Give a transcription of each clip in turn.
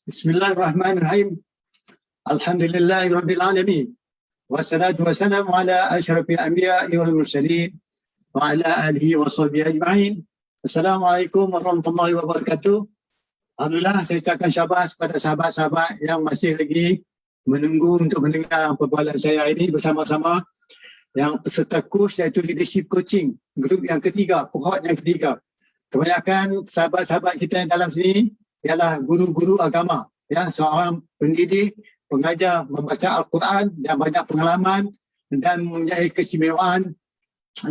Bismillahirrahmanirrahim. Alhamdulillahirabbil alamin. Wassalatu wassalamu ala asyrafil anbiya'i wal mursalin wa ala alihi wa sahbihi ajma'in. Assalamualaikum warahmatullahi wabarakatuh. Alhamdulillah, saya ucapkan syabas kepada sahabat-sahabat yang masih lagi menunggu untuk mendengar perbualan saya ini bersama-sama yang peserta kurs iaitu leadership coaching, grup yang ketiga, kohort yang ketiga. Kebanyakan sahabat-sahabat kita yang dalam sini ialah guru-guru agama, ya, seorang pendidik, pengajar membaca Al-Quran dan banyak pengalaman dan mempunyai keistimewaan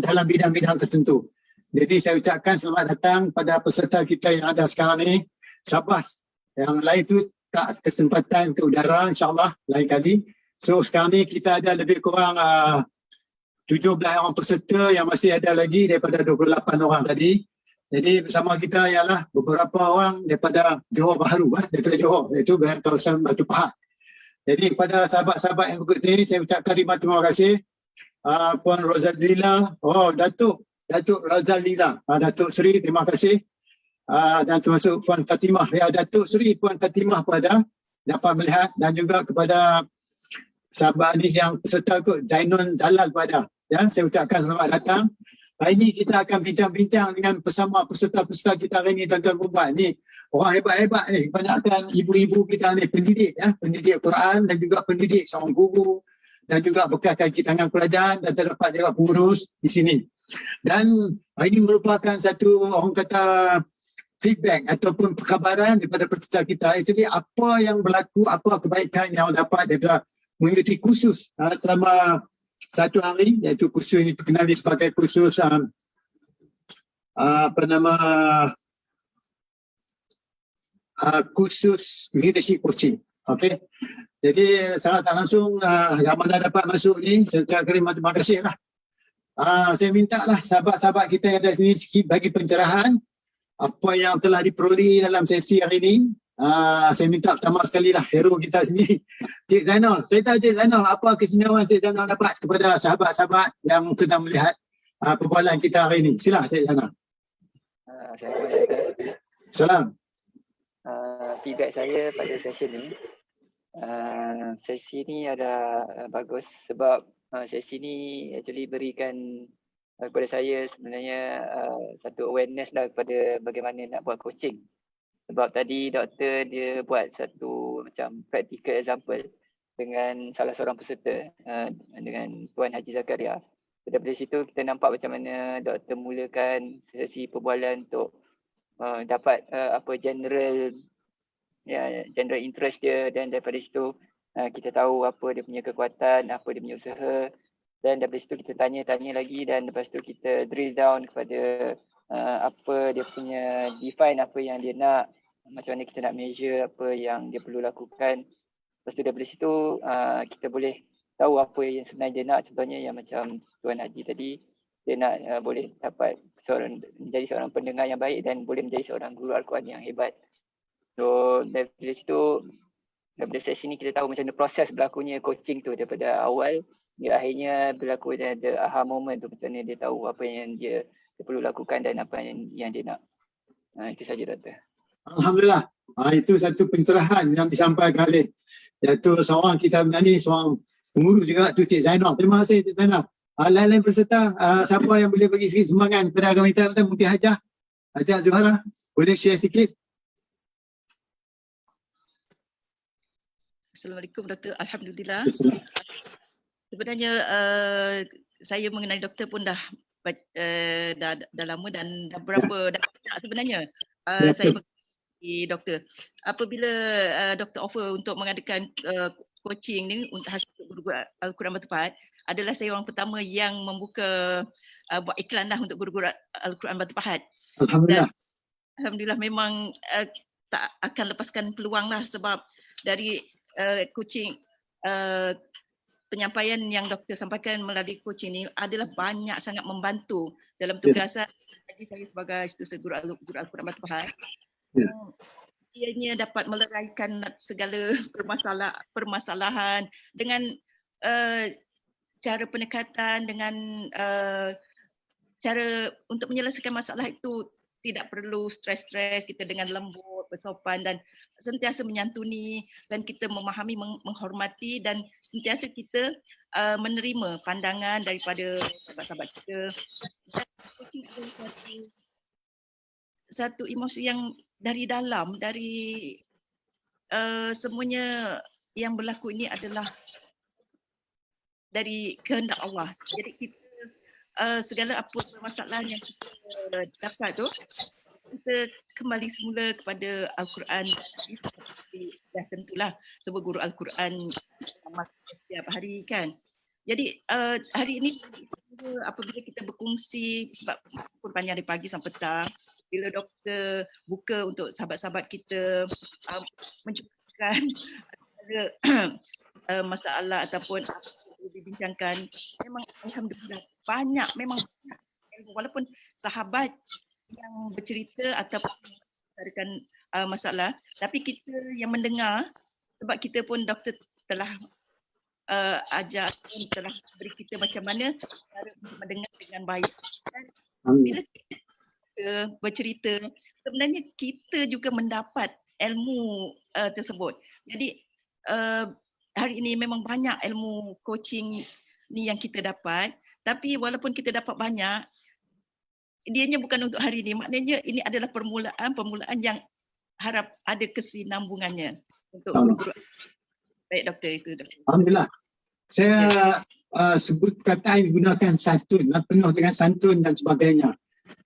dalam bidang-bidang tertentu. Jadi saya ucapkan selamat datang pada peserta kita yang ada sekarang ni. Syabas. Yang lain tu tak kesempatan ke udara, insyaAllah lain kali. So sekarang ni kita ada lebih kurang 17 orang peserta yang masih ada lagi daripada 28 orang tadi. Jadi bersama kita ialah beberapa orang daripada Johor Bahru, daripada Johor, iaitu kawasan Batu Pahat. Jadi kepada sahabat-sahabat yang berikut ini, saya ucapkan terima kasih. Puan Rozalina, Datuk Rozalina, Datuk Seri, terima kasih. Dan termasuk Puan Fatimah, ya, Datuk Seri Puan Fatimah pun ada dapat melihat, dan juga kepada sahabat Anis yang peserta ikut, Zainun Jalal pun ada. Ya, saya ucapkan selamat datang. Hari ini kita akan bincang-bincang dengan bersama peserta-peserta kita hari ini, tuan-tuan perempuan ni. Orang hebat-hebat ni, kebanyakan ibu-ibu kita ni pendidik, ya, pendidik Quran dan juga pendidik seorang guru dan juga bekas kaki tangan kerajaan dan terdapat juga pengurus di sini. Dan hari ini merupakan satu, orang kata, feedback ataupun perkhabaran daripada peserta kita. Jadi apa yang berlaku, apa kebaikan yang dapat daripada mengikuti kursus selama satu hari, iaitu kursus ini dikenali sebagai kursus kursus leadership coaching. Okey. Jadi sangat tak langsung yang mana dapat masuk ni, saya ucapkan terima kasih lah. Saya minta lah sahabat-sahabat kita yang ada sini sikit bagi pencerahan apa yang telah diperoleh dalam sesi hari ini. Saya minta pertama sekali lah hero kita sini, Cik Zainal. Saya tahu Cik Zainal, apa keistimewaan Cik Zainal dapat kepada sahabat-sahabat yang sedang melihat perbualan kita hari ini. Sila Cik Zainal. Salam. Feedback saya pada sesi ni ada bagus sebab sesi ni actually berikan kepada saya sebenarnya satu awareness lah kepada bagaimana nak buat coaching. Sebab tadi doktor dia buat satu macam practical example dengan salah seorang peserta dengan Tuan Haji Zakaria. Dari situ kita nampak macam mana doktor mulakan sesi perbualan untuk dapat general interest dia, dan daripada situ kita tahu apa dia punya kekuatan, apa dia punya usaha, dan daripada situ kita tanya lagi, dan lepas tu kita drill down kepada apa dia punya define apa yang dia nak, macam mana kita nak measure apa yang dia perlu lakukan. Lepas tu daripada situ kita boleh tahu apa yang sebenarnya dia nak. Contohnya yang macam Tuan Haji tadi, dia nak boleh dapat menjadi seorang pendengar yang baik dan boleh menjadi seorang guru Al-Quran yang hebat. So daripada situ, daripada sesi ni kita tahu macam mana proses berlakunya coaching tu daripada awal hingga akhirnya berlaku the aha moment tu, macam mana dia tahu apa yang dia perlu lakukan dan apa yang dia nak. Itu saja Doktor. Alhamdulillah. Itu satu pencerahan yang disampaikan oleh iaitu seorang kita menyanyi, seorang pengurus juga tu Cik Zainal. Terima kasih Cik Zainal. Lain-lain peserta, siapa yang boleh bagi sikit sumbangan kepada agama kita, mungkin Hajah Zuhara, boleh share sikit? Assalamualaikum Doktor. Alhamdulillah. Sebenarnya saya mengenali doktor pun dah lama dan dah berapa dah sebenarnya saya mengenali doktor. Apabila doktor offer untuk mengadakan coaching ni untuk hasil guru-guru Al-Quran Batu Pahat, adalah saya orang pertama yang membuka buat iklan lah untuk guru-guru Al-Quran Batu Pahat. Alhamdulillah. Dan alhamdulillah memang tak akan lepaskan peluang lah, sebab dari coaching penyampaian yang doktor sampaikan melalui coaching ni adalah banyak sangat membantu dalam tugasan bagi saya sebagai guru Al-Quran Batu Pahat. Ianya dapat meleraikan segala permasalahan dengan cara pendekatan, dengan cara untuk menyelesaikan masalah itu tidak perlu stres-stres, kita dengan lembut, bersopan dan sentiasa menyantuni, dan kita memahami, menghormati, dan sentiasa kita menerima pandangan daripada sahabat-sahabat kita. Dan coaching adalah satu emosi yang dari dalam, dari semuanya yang berlaku ini adalah dari kehendak Allah. Jadi kita segala apa masalah yang kita dapat tu, kita kembali semula kepada Al-Quran. Dah tentulah sebab guru Al-Quran setiap hari kan. Jadi hari ini apabila kita berkongsi, sebab panjang dari pagi sampai petang, bila doktor buka untuk sahabat-sahabat kita mencukupikan masalah ataupun apa yang dibincangkan, memang alhamdulillah banyak, memang banyak. Walaupun sahabat yang bercerita ataupun mencarikan masalah, tapi kita yang mendengar, sebab kita pun doktor telah ajar, telah beri kita macam mana cara untuk mendengar dengan baik. Dan bila kita bercerita, sebenarnya kita juga mendapat ilmu tersebut. Jadi hari ini memang banyak ilmu coaching ni yang kita dapat, tapi walaupun kita dapat banyak, dianya bukan untuk hari ini. Maknanya ini adalah permulaan yang harap ada kesinambungannya untuk guru. Baik doktor, itu doktor. Alhamdulillah. Saya sebut kata yang digunakan santun, penuh dengan santun dan sebagainya.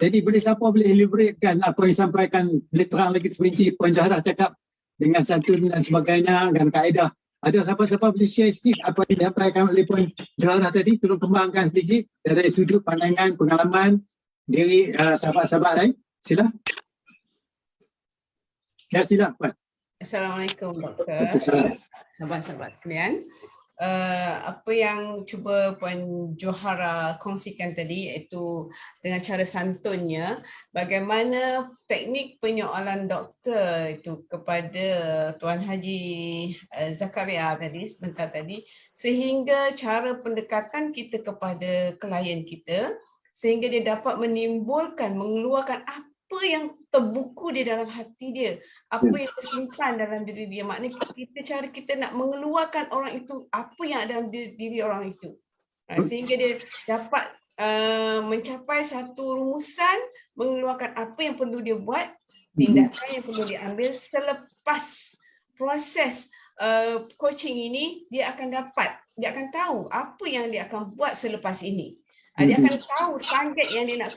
Jadi siapa boleh elaboratekan apa yang disampaikan, boleh terang lagi terperinci Puan Jaharah cakap dengan santun dan sebagainya dan kaedah. Ada siapa-siapa boleh share sikit apa yang disampaikan oleh Puan Jaharah tadi, tolong kembangkan sedikit dari sudut pandangan, pengalaman diri sahabat-sahabat lain. Sila. Ya, sila Puan. Assalamualaikum doktor, sahabat-sahabat sekalian. Apa yang cuba Puan Johara kongsikan tadi, iaitu dengan cara santunnya, bagaimana teknik penyoalan doktor itu kepada Tuan Haji Zakaria tadi, sebentar tadi, sehingga cara pendekatan kita kepada klien kita, sehingga dia dapat menimbulkan, mengeluarkan apa yang terbuku di dalam hati dia, apa yang tersimpan dalam diri dia. Maknanya cara kita nak mengeluarkan orang itu, apa yang ada dalam diri orang itu, sehingga dia dapat mencapai satu rumusan, mengeluarkan apa yang perlu dia buat, tindakan yang perlu dia ambil. Selepas proses coaching ini, dia akan tahu apa yang dia akan buat selepas ini. Dia akan tahu target yang dia nak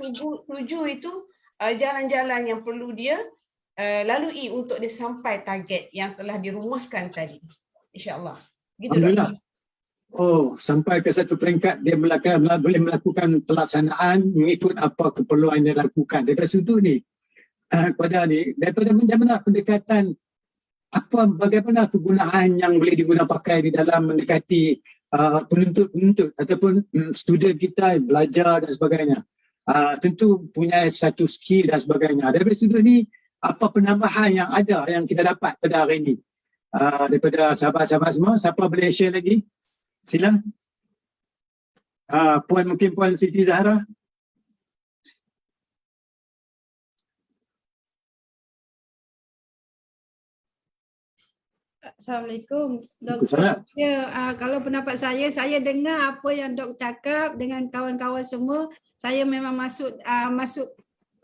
tuju itu, jalan-jalan yang perlu dia lalui untuk dia sampai target yang telah dirumuskan tadi. InsyaAllah. Gitu, Alhamdulillah. Oh, sampai ke satu peringkat dia boleh melakukan pelaksanaan mengikut apa keperluan dia lakukan. Dari sudut ni, daripada macam mana pendekatan, bagaimana kegunaan yang boleh digunakan pakai di dalam mendekati penuntut ataupun student kita belajar dan sebagainya. Tentu punya satu skill dan sebagainya. Daripada sudut ni, apa penambahan yang ada yang kita dapat pada hari ini? Daripada sahabat-sahabat semua, siapa boleh share lagi? Sila. Mungkin Puan Siti Zahra. Assalamualaikum doktor. Ya, kalau pendapat saya dengar apa yang dok cakap dengan kawan-kawan semua, saya memang masuk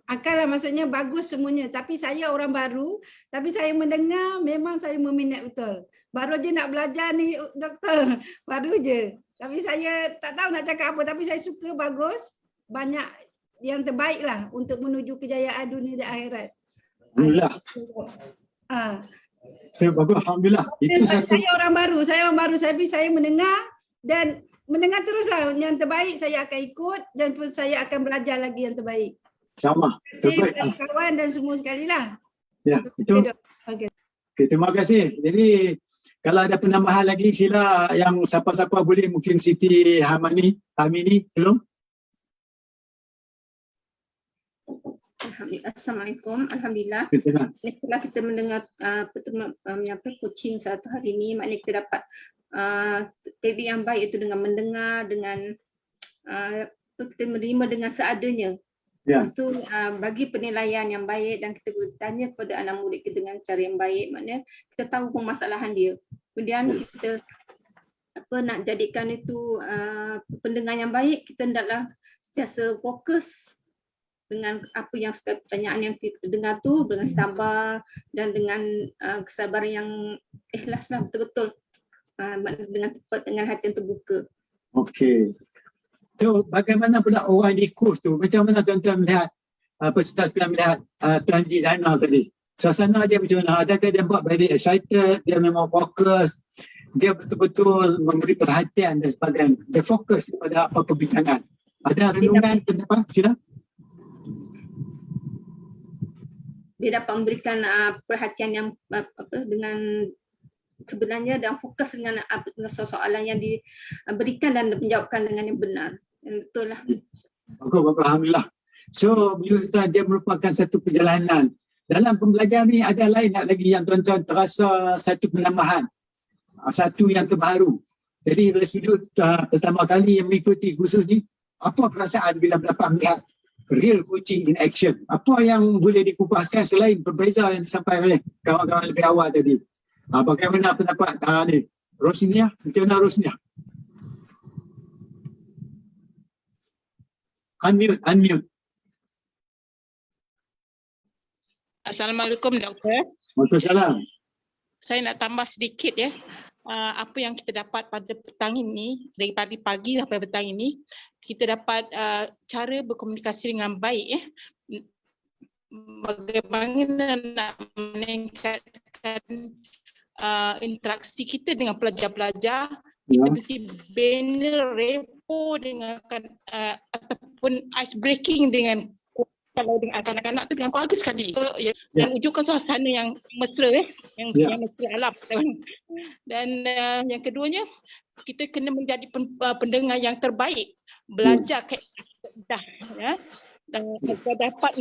akal lah, maksudnya bagus semuanya. Tapi saya orang baru, tapi saya mendengar memang saya meminat betul. Baru je nak belajar ni doktor, baru je. Tapi saya tak tahu nak cakap apa, tapi saya suka, bagus. Banyak yang terbaik lah untuk menuju kejayaan dunia dan akhirat. Alhamdulillah. Alhamdulillah. Itu Saya orang baru, saya mendengar dan mendengar teruslah. Yang terbaik saya akan ikut dan saya akan belajar lagi yang terbaik. Sama. Terima kasih kawan dan semua sekali lah. Ya, itu. Okay, terima kasih. Jadi kalau ada penambahan lagi, sila yang siapa-siapa boleh, mungkin Siti Hamini belum? Assalamualaikum. Alhamdulillah. Setelah kita mendengar coaching satu hari ini, maknanya kita dapat teknik yang baik itu dengan mendengar, dengan kita menerima dengan seadanya. Ya. Lepas tu bagi penilaian yang baik dan kita bertanya kepada anak murid kita dengan cara yang baik, maknanya kita tahu permasalahan dia. Kemudian kita nak jadikan itu pendengar yang baik, kita hendaklah sentiasa fokus dengan apa yang setiap pertanyaan yang kita dengar tu dengan sabar dan dengan kesabaran yang ikhlaslah betul-betul, dengan hati yang terbuka. Okey. So bagaimana pula orang di kurs tu? Macam mana tuan-tuan melihat peserta sekalian melihat Tuan Haji Zainal tadi? Suasana dia macam mana? Adakah dia buat very excited? Dia memang fokus? Dia betul-betul memberi perhatian dan sebagainya? Dia fokus pada apa perbincangan? Ada renungan pendapat? Sila. Dia dapat memberikan perhatian yang dengan sebenarnya dan fokus dengan soalan yang diberikan dan menjawabkan dengan yang benar. Yang betul lah. Alhamdulillah. So dia merupakan satu perjalanan. Dalam pembelajaran ni ada lain tak lagi yang tuan-tuan terasa satu penambahan, satu yang terbaru. Jadi dari sudut pertama kali yang mengikuti kursus ni, apa perasaan bila dapat melihat real coaching in action? Apa yang boleh dikupaskan selain berbeza yang disampaikan oleh kawan-kawan lebih awal tadi? Bagaimana pendapat ni? Rosnia, macam mana Rosnia? Unmute. Assalamualaikum doktor. Waalaikumsalam. Saya nak tambah sedikit ya. Apa yang kita dapat pada petang ini, dari pagi sampai petang ini, kita dapat cara berkomunikasi dengan baik ya. Bagaimana nak meningkatkan interaksi kita dengan pelajar-pelajar. Kita mesti bina repo dengan ataupun ice breaking dengan kalau dengan kanak-kanak tu dengan bagus sekali. Dan wujudkan suasana yang mesra yang mesra alam. Dan yang keduanya, kita kena menjadi pendengar yang terbaik, belajar kaedah ya, dan dapat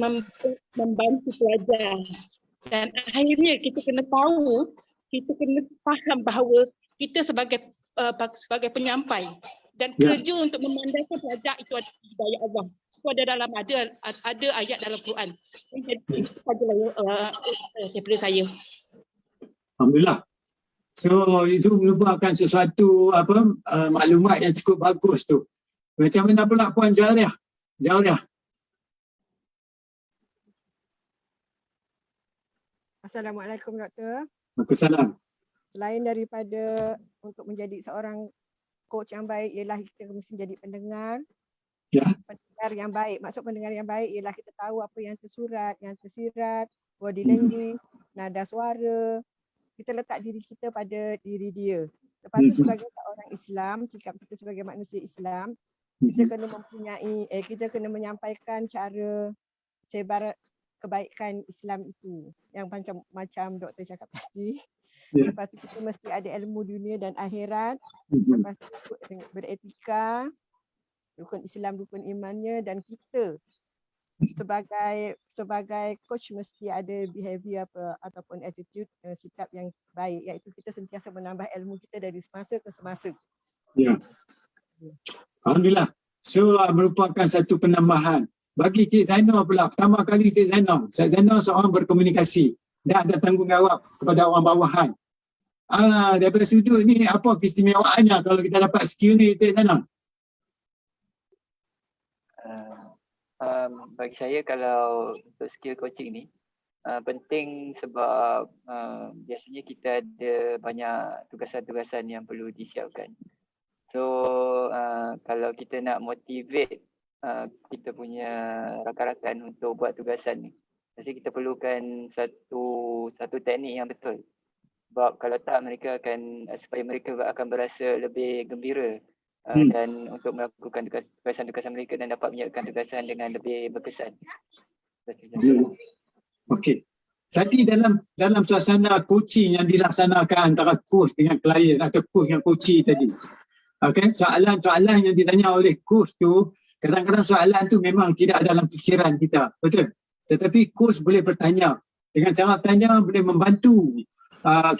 membantu pelajar. Dan akhirnya kita kena tahu, kita kena faham bahawa kita sebagai penyampai dan kerja untuk memandangkan pelajar itu adalah hidayah Allah. Itu ada ayat dalam Quran. Jadi itu sajalah daripada saya. Alhamdulillah. So itu merupakan sesuatu maklumat yang cukup bagus tu. Macam mana pula Puan Jariah? Assalamualaikum doktor. Waalaikumsalam. Selain daripada untuk menjadi seorang coach yang baik, ialah kita mesti jadi pendengar. Ya. Pendengar yang baik. Maksud pendengar yang baik ialah kita tahu apa yang tersurat, yang tersirat, body language, nada suara. Kita letak diri kita pada diri dia. Lepas tu sebagai seorang Islam, sikap kita sebagai manusia Islam, kita kena menyampaikan cara sebar kebaikan Islam itu. Yang macam doktor cakap tadi. Lepas tu kita mesti ada ilmu dunia dan akhirat. Lepas tu beretika, rukun Islam, rukun imannya, dan kita sebagai coach mesti ada behavior ataupun attitude, sikap yang baik, iaitu kita sentiasa menambah ilmu kita dari semasa ke semasa. Ya. Alhamdulillah. So merupakan satu penambahan. Bagi Cik Zainal pula, pertama kali Cik Zainal seorang berkomunikasi dan ada tanggungjawab kepada orang bawahan. Daripada sudut ni, apa keistimewaannya kalau kita dapat skill ni Cik Zainal? Bagi saya kalau untuk skill coaching ni penting sebab biasanya kita ada banyak tugasan-tugasan yang perlu disiapkan. So kalau kita nak motivate kita punya rakan-rakan untuk buat tugasan ni, mesti kita perlukan satu teknik yang betul. Sebab kalau tak, mereka akan supaya mereka akan berasa lebih gembira dan untuk melakukan tugasan-tugasan mereka dan dapat menyiapkan tugasan dengan lebih berkesan. Okey. Tadi dalam suasana coaching yang dilaksanakan antara coach dengan klien atau coach dengan coachee tadi. Okey, soalan-soalan yang ditanya oleh coach tu, kadang-kadang soalan tu memang tidak ada dalam fikiran kita. Betul? Tetapi coach boleh bertanya. Dengan cara bertanya boleh membantu orang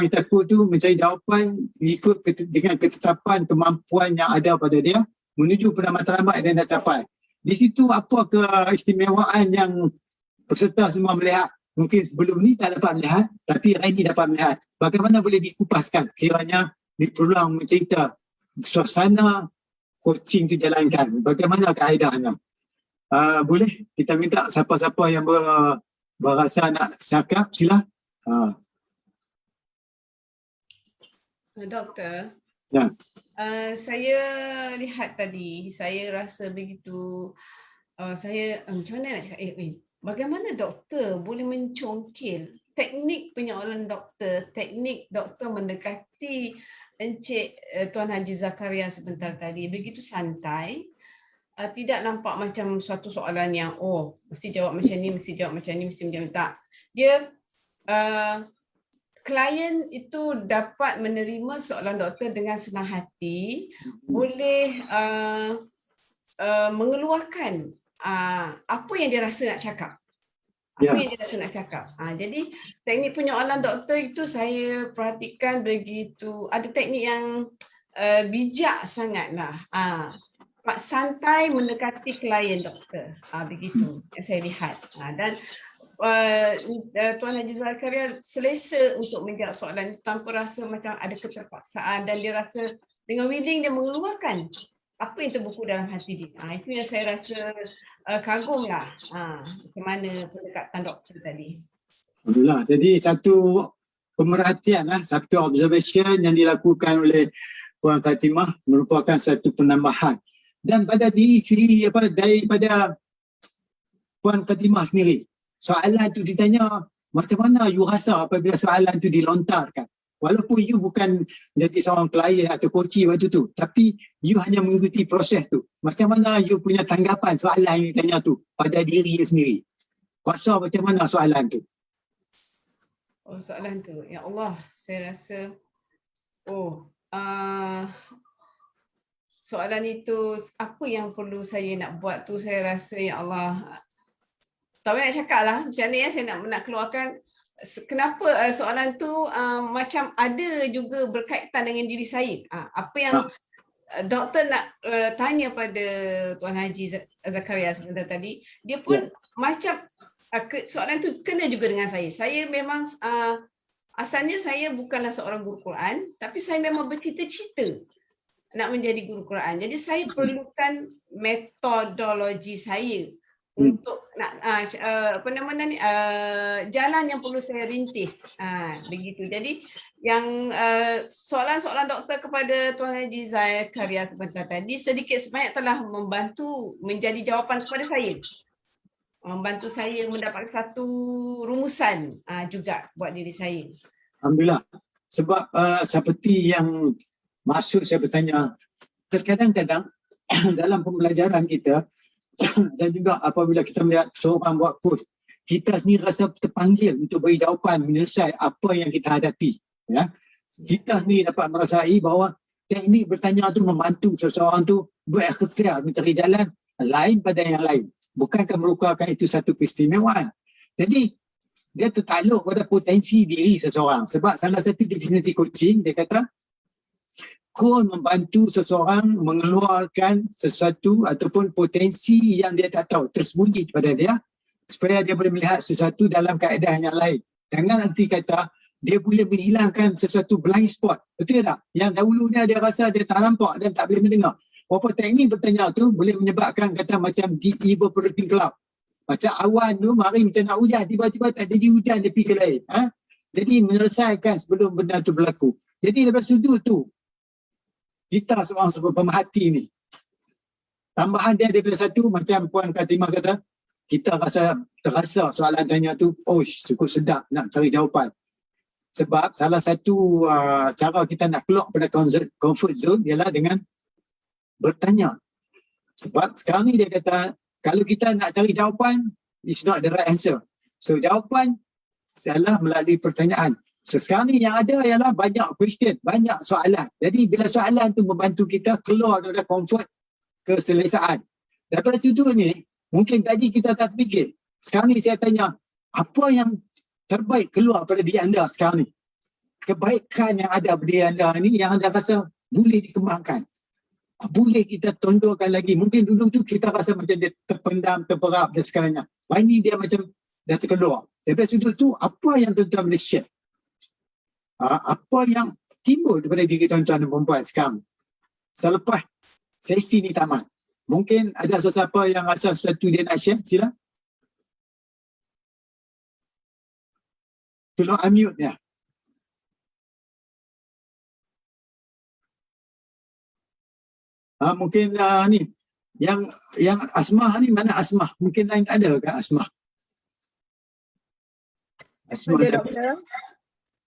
kita coach tu mencari jawapan ikut dengan ketetapan kemampuan yang ada pada dia menuju pada matlamat yang dah capai. Di situ apa keistimewaan yang peserta semua melihat? Mungkin sebelum ni tak dapat melihat, tapi hari ini dapat melihat. Bagaimana boleh dikupaskan kiranya di peluang mencerita suasana coaching itu jalankan? Bagaimana kaedahnya? Boleh kita minta siapa-siapa yang berasa nak cakap, sila. Doktor, Ya. saya lihat tadi, saya rasa begitu, saya macam mana nak cakap, bagaimana doktor boleh mencongkil teknik penyoalan doktor, teknik doktor mendekati Encik Tuan Haji Zakaria sebentar tadi, begitu santai, tidak nampak macam suatu soalan yang mesti jawab macam ni, mesti jawab macam ni, mesti macam ni. Tak. Dia klien itu dapat menerima soalan doktor dengan senang hati, boleh mengeluarkan apa yang dia rasa nak cakap. Yang dia rasa nak cakap. Jadi teknik penyoalan doktor itu saya perhatikan begitu, ada teknik yang bijak sangatlah. Santai mendekati klien doktor. Begitu yang saya lihat. Dan Tuan Haji Zakaria selesa untuk menjawab soalan tanpa rasa macam ada keterpaksaan, dan dia rasa dengan willing dia mengeluarkan apa yang terbuku dalam hati dia. Itu yang saya rasa kagumlah macam mana pendekatan doktor tadi. Alhamdulillah. Jadi satu pemerhatian, satu observation yang dilakukan oleh Puan Katimah merupakan satu penambahan. Dan pada diri sendiri daripada Puan Katimah sendiri, soalan itu ditanya, macam mana you rasa apabila soalan itu dilontarkan? Walaupun you bukan menjadi seorang klien atau coach waktu tu, tapi you hanya mengikuti proses tu. Macam mana you punya tanggapan soalan yang ditanya tu pada diri you sendiri? Rasa macam mana soalan tu? Soalan tu, ya Allah, saya rasa soalan itu apa yang perlu saya nak buat tu, saya rasa ya Allah, tak boleh nak cakap lah macam ni saya nak keluarkan kenapa soalan tu macam ada juga berkaitan dengan diri saya. Apa yang doktor nak tanya pada Tuan Haji Zakaria sebentar tadi, dia pun macam soalan tu kena juga dengan saya. Saya memang asalnya saya bukanlah seorang guru Quran, tapi saya memang bercita-cita nak menjadi guru Quran. Jadi saya perlukan metodologi saya untuk nak jalan yang perlu saya rintis. Begitu. Jadi yang soalan-soalan doktor kepada Tuan Haji Zakaria sebentar tadi sedikit sebanyak telah membantu menjadi jawapan kepada saya. Membantu saya mendapat satu rumusan juga buat diri saya. Alhamdulillah. Sebab seperti yang maksud saya bertanya, terkadang-kadang dalam pembelajaran kita dan juga apabila kita melihat seorang buat kos, kita sendiri rasa terpanggil untuk beri jawapan menyelesai apa yang kita hadapi. Kita sendiri dapat merasai bahawa teknik bertanya tu membantu seseorang tu berikhtiar mencari jalan lain pada yang lain. Bukankah merupakan itu satu keistimewaan? Jadi dia tertakluk pada potensi diri seseorang. Sebab salah satu definisi coaching, dia kata coach membantu seseorang mengeluarkan sesuatu ataupun potensi yang dia tak tahu, tersembunyi pada dia, supaya dia boleh melihat sesuatu dalam kaedah yang lain. Jangan nanti kata dia boleh menghilangkan sesuatu blind spot. Betul tak? Yang dahulunya dia rasa dia tak nampak dan tak boleh mendengar. Berapa teknik bertanya tu boleh menyebabkan kata macam deep evaporating cloud. Macam awan tu mari macam nak hujan, tiba-tiba tak jadi hujan, dia pergi ke lain. Jadi menyelesaikan sebelum benda tu berlaku. Jadi lepas sudut tu, kita seorang pemerhati ni, tambahan dia daripada satu, macam Puan Katimah kata, kita terasa soalan tanya tu, cukup sedap nak cari jawapan. Sebab salah satu cara kita nak keluar pada comfort zone ialah dengan bertanya. Sebab sekarang ni dia kata, kalau kita nak cari jawapan, it's not the right answer. So jawapan adalah melalui pertanyaan. So sekarang ni yang ada ialah banyak question, banyak soalan. Jadi bila soalan tu membantu kita keluar dari comfort keselesaan. Daripada situ ni, mungkin tadi kita tak fikir. Sekarang ni saya tanya, apa yang terbaik keluar pada diri anda sekarang ni? Kebaikan yang ada pada diri anda ni yang anda rasa boleh dikembangkan. boleh kita tonjolkan lagi. Mungkin dulu tu kita rasa macam dia terpendam, terperap dan sekarangnya. Ini dia macam dah terkeluar. Dari sudut tu, apa yang tuan-tuan boleh share? Apa yang timbul daripada diri tuan-tuan dan perempuan sekarang? Selepas sesi ni tamat. Mungkin ada sesiapa yang rasa sesuatu dia nak share, sila. Tolong unmute ya. Mungkin ni yang Asmah ni, mana Asmah? Mungkin lain ada ke Asmah? Asmah ada doktor.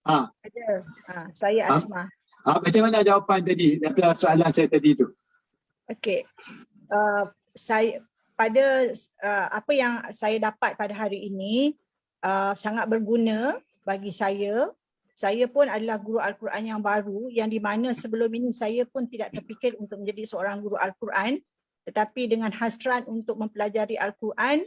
Ada. Saya Asmah. Macam mana jawapan tadi daripada soalan saya tadi tu? Okey. Saya pada apa yang saya dapat pada hari ini sangat berguna bagi saya. Saya pun adalah guru Al-Quran yang baru, yang di mana sebelum ini saya pun tidak terfikir untuk menjadi seorang guru Al-Quran, tetapi dengan hasrat untuk mempelajari Al-Quran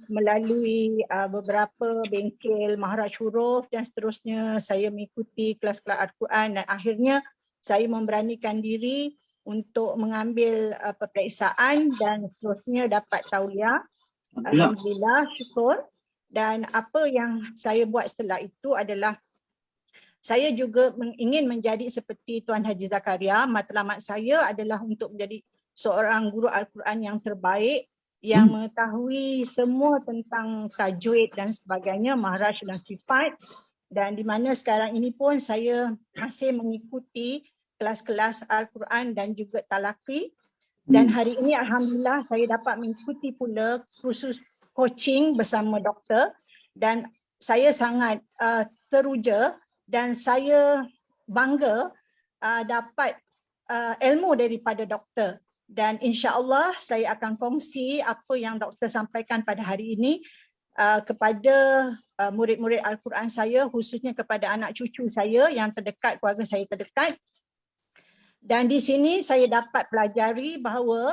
melalui beberapa bengkel Maharaj Huruf dan seterusnya, saya mengikuti kelas-kelas Al-Quran dan akhirnya saya memberanikan diri untuk mengambil peperiksaan dan seterusnya dapat tauliah. Alhamdulillah, syukur. Dan apa yang saya buat setelah itu adalah saya juga ingin menjadi seperti Tuan Haji Zakaria. Matlamat saya adalah untuk menjadi seorang guru Al-Quran yang terbaik, yang mengetahui semua tentang tajwid dan sebagainya, mahraj dan sifat. Dan di mana sekarang ini pun saya masih mengikuti kelas-kelas Al-Quran dan juga talaqi. Dan hari ini alhamdulillah saya dapat mengikuti pula kursus coaching bersama doktor dan saya sangat teruja dan saya bangga dapat ilmu daripada doktor, dan insya-Allah saya akan kongsi apa yang doktor sampaikan pada hari ini kepada murid-murid Al-Quran saya, khususnya kepada anak cucu saya yang terdekat, keluarga saya terdekat. Dan di sini saya dapat pelajari bahawa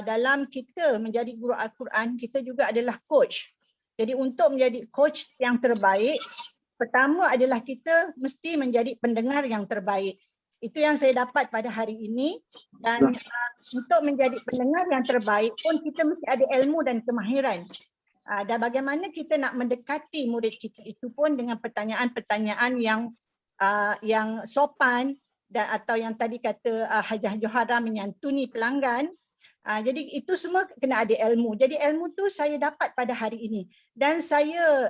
dalam kita menjadi guru Al-Quran, kita juga adalah coach. Jadi untuk menjadi coach yang terbaik, pertama adalah kita mesti menjadi pendengar yang terbaik. Itu yang saya dapat pada hari ini. Dan untuk menjadi pendengar yang terbaik pun kita mesti ada ilmu dan kemahiran. Dan bagaimana kita nak mendekati murid kita itu pun dengan pertanyaan-pertanyaan yang sopan, dan atau yang tadi kata Hajah Johara, menyantuni pelanggan. Jadi itu semua kena ada ilmu. Jadi ilmu tu saya dapat pada hari ini. Dan saya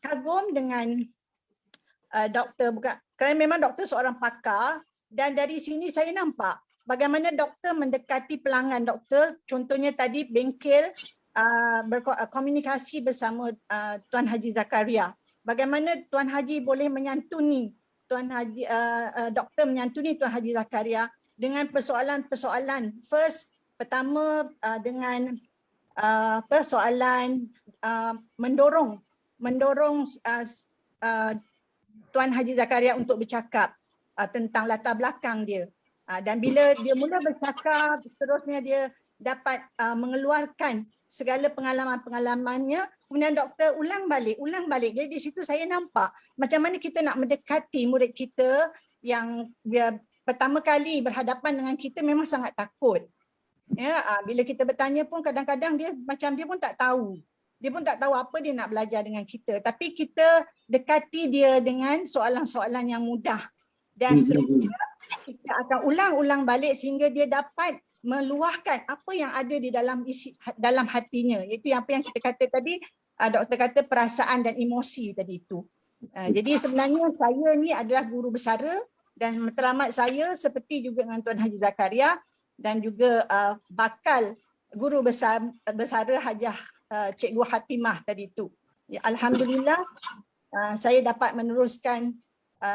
kagum dengan doktor, bukan kerana memang doktor seorang pakar, dan dari sini saya nampak bagaimana doktor mendekati pelanggan doktor. Contohnya tadi bengkel berkomunikasi bersama Tuan Haji Zakaria. Bagaimana Tuan Haji boleh menyantuni Tuan Haji, doktor menyantuni Tuan Haji Zakaria dengan persoalan-persoalan. Pertama dengan persoalan mendorong Tuan Haji Zakaria untuk bercakap tentang latar belakang dia. Dan bila dia mula bercakap, seterusnya dia dapat mengeluarkan segala pengalaman-pengalamannya. Kemudian doktor ulang balik. Jadi di situ saya nampak macam mana kita nak mendekati murid kita yang dia pertama kali berhadapan dengan kita memang sangat takut. Ya, bila kita bertanya pun kadang-kadang dia pun tak tahu. Dia pun tak tahu apa dia nak belajar dengan kita. Tapi kita dekati dia dengan soalan-soalan yang mudah. Dan seterusnya kita akan ulang-ulang balik sehingga dia dapat meluahkan apa yang ada di dalam hatinya. Iaitu apa yang kita kata tadi, doktor kata perasaan dan emosi tadi itu. Jadi sebenarnya saya ni adalah guru bersara, dan matlamat saya seperti juga dengan Tuan Haji Zakaria dan juga bakal guru bersara Hajah Cikgu Hatimah tadi itu. Ya, alhamdulillah saya dapat meneruskan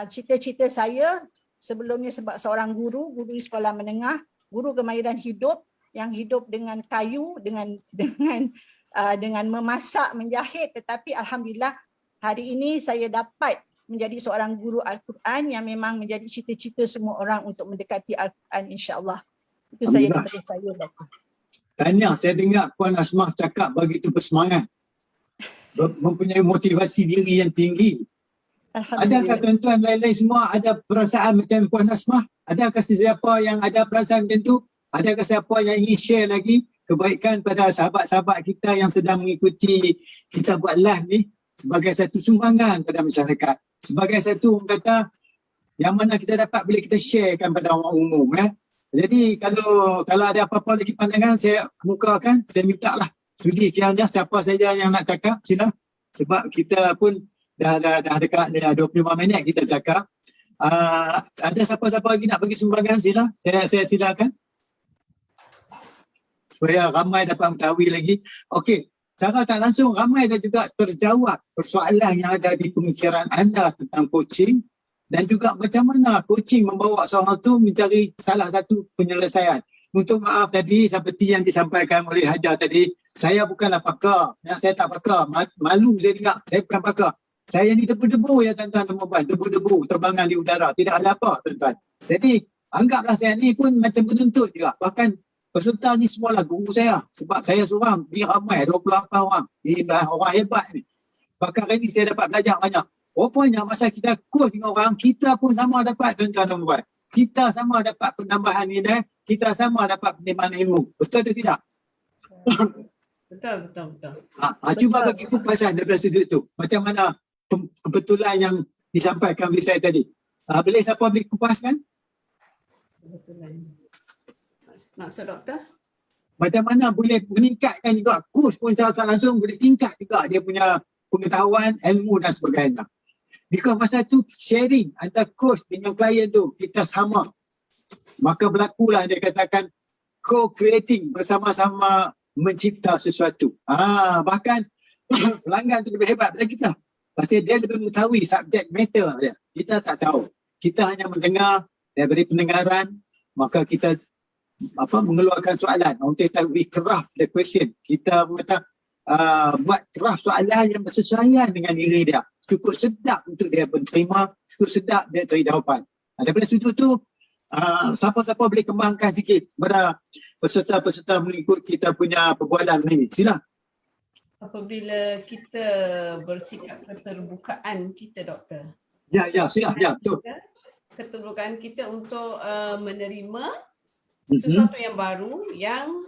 cita-cita saya sebelumnya sebab seorang guru di sekolah menengah, guru kemahiran hidup yang hidup dengan kayu, dengan memasak, menjahit, tetapi alhamdulillah hari ini saya dapat menjadi seorang guru Al-Quran yang memang menjadi cita-cita semua orang untuk mendekati Al-Quran, insya-Allah. Itu saya daripada saya. Tahniah, saya dengar Puan Asmah cakap begitu bersemangat. Mempunyai motivasi diri yang tinggi. Adakah tuan-tuan lain-lain semua ada perasaan macam Puan Asmah? Adakah sesiapa yang ada perasaan macam tu? Adakah siapa yang ingin share lagi kebaikan pada sahabat-sahabat kita yang sedang mengikuti kita buat live ni sebagai satu sumbangan pada masyarakat? Sebagai satu orang kata yang mana kita dapat bila kita sharekan pada orang umum. Jadi kalau ada apa-apa lagi pandangan saya kemukakan, saya minta lah sudi kiranya siapa saja yang nak cakap sila. Sebab kita pun dah dekat 25 minit kita cakap. Ada siapa-siapa lagi nak bagi sumbangan sila. Saya silakan. Supaya ramai dapat mengetahui lagi. Okey, secara tak langsung ramai dah juga terjawab persoalan yang ada di pemikiran anda tentang coaching dan juga macam mana coaching membawa seorang tu mencari salah satu penyelesaian. Untuk maaf tadi seperti yang disampaikan oleh Hajar tadi, saya bukanlah pakar. Saya tak pakar. Malu saya dengar. Saya bukan pakar. Saya ni debu-debu ya tuan-tuan dan puan-puan. Debu-debu terbangan di udara. Tidak ada apa tuan-tuan. Jadi anggaplah saya ni pun macam penuntut juga. Bahkan peserta ni semualah guru saya. Sebab saya seorang. Dia ramai 28 orang. Dia orang hebat ni. Bahkan hari ni saya dapat belajar banyak. Rupanya masa kita course dengan orang, kita pun sama dapat tuan-tuan dan puan-puan. Kita sama dapat penambahan nilai. Kita sama dapat penerimaan ilmu. Betul atau tidak? Betul. Cuba bagi kupasan daripada sudut tu. Macam mana kebetulan yang disampaikan oleh saya tadi. Boleh siapa boleh kupaskan? Kebetulan. Maksud doktor? Macam mana boleh meningkatkan juga kurs pun secara tak langsung boleh tingkat juga dia punya pengetahuan, ilmu dan sebagainya. Jika masa tu sharing antara coach dengan klien tu kita sama, maka berlakulah dia katakan co-creating, bersama-sama mencipta sesuatu. Bahkan pelanggan tu lebih hebat daripada kita. Pasti dia lebih mengetahui subjek matter dia. Kita tak tahu. Kita hanya mendengar daripada pendengaran, maka kita mengeluarkan soalan. Untuk kita we craft the question. Kita buat craft soalan yang bersesuaian dengan diri dia. Cukup sedap untuk dia menerima, cukup sedap dia cari jawapan. Daripada sudut tu, siapa-siapa boleh kembangkan sikit kepada peserta-peserta mengikut kita punya perbualan ini. Sila. Apabila kita bersikap keterbukaan kita, doktor. Ya, sila. Ya, betul. Keterbukaan kita untuk menerima sesuatu yang baru, yang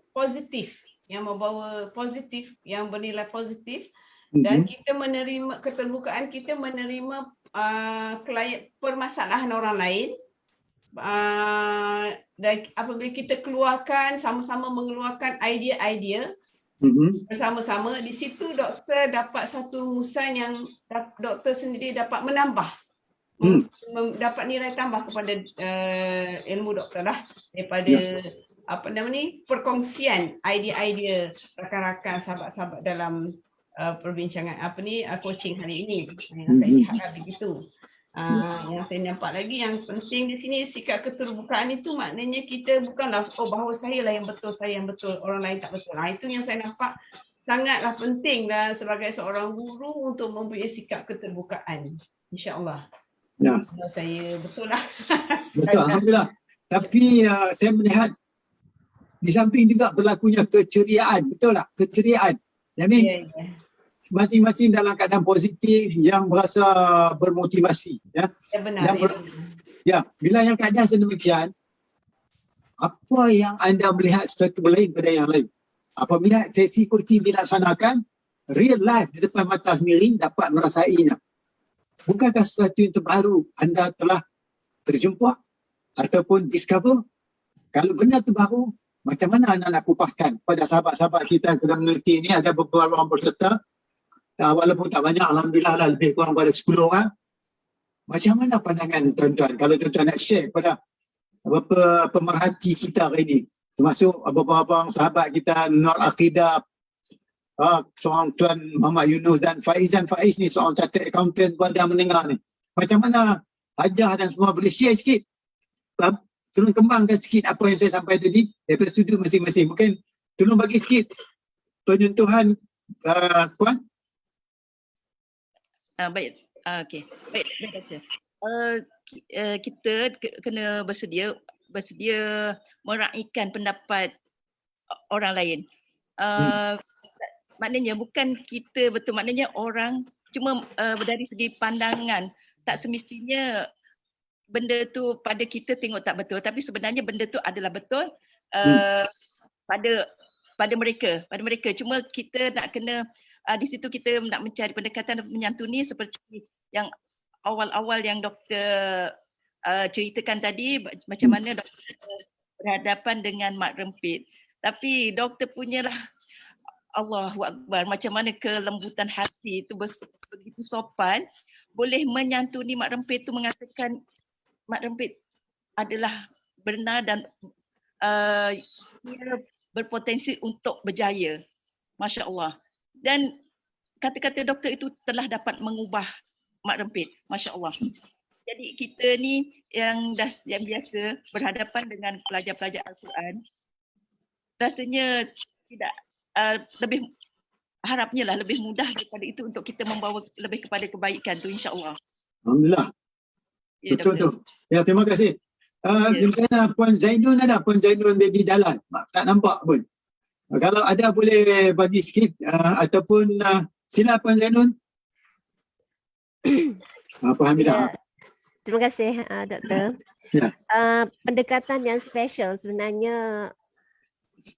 positif, yang membawa positif, yang bernilai positif. Dan kita menerima keterbukaan kita menerima permasalahan orang lain. Dan apabila kita keluarkan, sama-sama mengeluarkan idea-idea bersama-sama, di situ doktor dapat satu rumusan yang doktor sendiri dapat menambah, dapat nilai tambah kepada ilmu doktor lah, daripada perkongsian idea-idea rakan-rakan, sahabat-sahabat dalam perbincangan coaching hari ini. Yang saya lihat begitu. Yang saya nampak lagi yang penting di sini, sikap keterbukaan itu maknanya kita bukanlah bahawa saya lah yang betul, saya yang betul, orang lain tak betul. Itu yang saya nampak sangatlah penting lah sebagai seorang guru untuk mempunyai sikap keterbukaan. InsyaAllah. Ya. Saya betul lah. Betul, alhamdulillah. Tapi saya melihat di samping juga berlakunya keceriaan. Betul tak? Keceriaan. Jadi masing-masing dalam keadaan positif yang berasa bermotivasi. Ya, benar. Bila yang keadaan sedemikian, apa yang anda melihat sesuatu lain pada yang lain? Apabila sesi coaching dilaksanakan, real life di depan mata sendiri dapat merasainya. Bukankah sesuatu yang terbaru anda telah terjumpa ataupun discover? Kalau benda itu baru, macam mana anda nak kupaskan pada sahabat-sahabat kita yang sudah mengerti ini? Ada beberapa orang peserta, walaupun tak banyak, alhamdulillah lah, lebih kurang pada 10 orang. Macam mana pandangan tuan-tuan kalau tuan-tuan nak share kepada beberapa pemerhati kita hari ini, termasuk beberapa orang sahabat kita, Nur Aqidah, seorang Tuan Muhammad Yunus dan Faiz ni seorang chartered accountant pun ada mendengar ni. Macam mana Hajar dan semua boleh share sikit, tolong kembangkan sikit apa yang saya sampaikan tadi daripada sudut masing-masing. Mungkin tolong bagi sikit penyentuhan Puan. Baik. Okey. Baik, doktor. Kita kena bersedia meraihkan pendapat orang lain. Maknanya bukan kita betul, maknanya orang Cuma dari segi pandangan, tak semestinya benda tu pada kita tengok tak betul, tapi sebenarnya benda tu adalah betul pada mereka. Cuma kita nak kena di situ kita nak mencari pendekatan menyantuni seperti yang awal-awal yang doktor ceritakan tadi, macam mana doktor berhadapan dengan mak rempit. Tapi doktor punyalah Allahu Akbar, macam mana kelembutan hati itu begitu sopan, boleh menyantuni mak rempit itu, mengatakan mak rempit adalah benar dan ia berpotensi untuk berjaya. Masya Allah. Dan kata-kata doktor itu telah dapat mengubah mak rempit. Masya Allah. Jadi kita ni yang biasa berhadapan dengan pelajar-pelajar Al-Quran, rasanya tidak lebih, harapnya lah lebih mudah daripada itu untuk kita membawa lebih kepada kebaikan tu, insya-Allah. Alhamdulillah. Ya, Betul tu. Ya, terima kasih. Di sana Puan Zainun ada, Puan Zainun di jalan. Tak nampak pun. Kalau ada boleh bagi sikit ataupun sila Puan Zainun. Puan Hamidah. Ya, terima kasih Doktor. Ya. Pendekatan yang special sebenarnya